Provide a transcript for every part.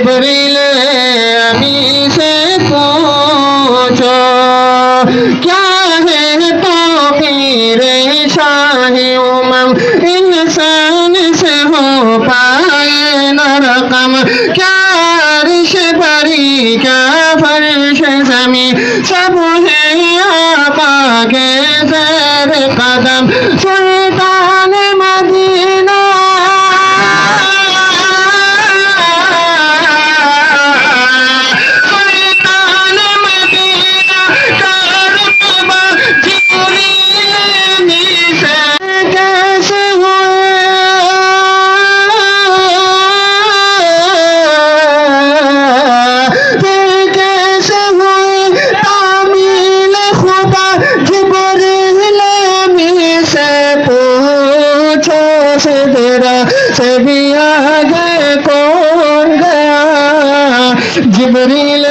जिब्रील अमी से पूछो क्या है तो पीरे शाही उमम इंसान से हो पाए न रकम क्या अर्श परी क्या फर्श ज़मीं सब है आका के ज़ेर कदम सुल्तान मदीना सुल्तान मदीना का रुतबा जिब्रील से कैसे से भी आगे कौन गया जिब्रील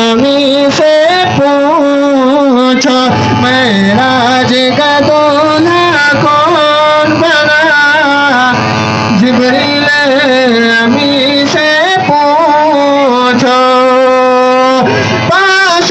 अमी से पूछो मेराज का दूल्हा कौन बना जिब्रील अमी से पूछो पास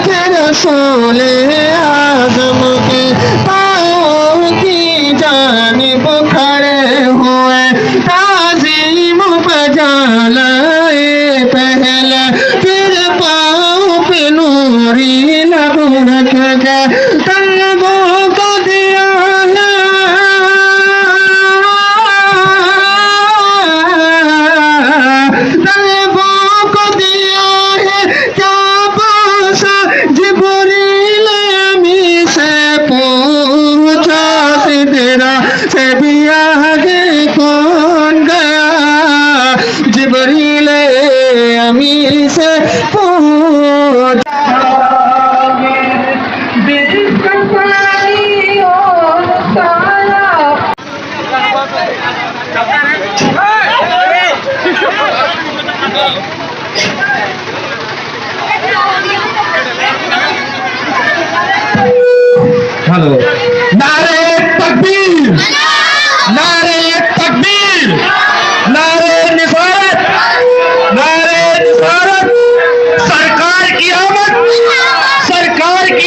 के रसूल आज़म के पाँव की जानिब खड़े हुए ताज़ीम बजा लाए पहले फिर पाँव पे नूरी लब रख के तलबों को दिया तलबों को दिया है क्या बोसा जिब्रील अमी से पूछा सिदरा से भी आगे कौन गया जिब्रील अमी से पूछा हेलो नारे तकबीर नारे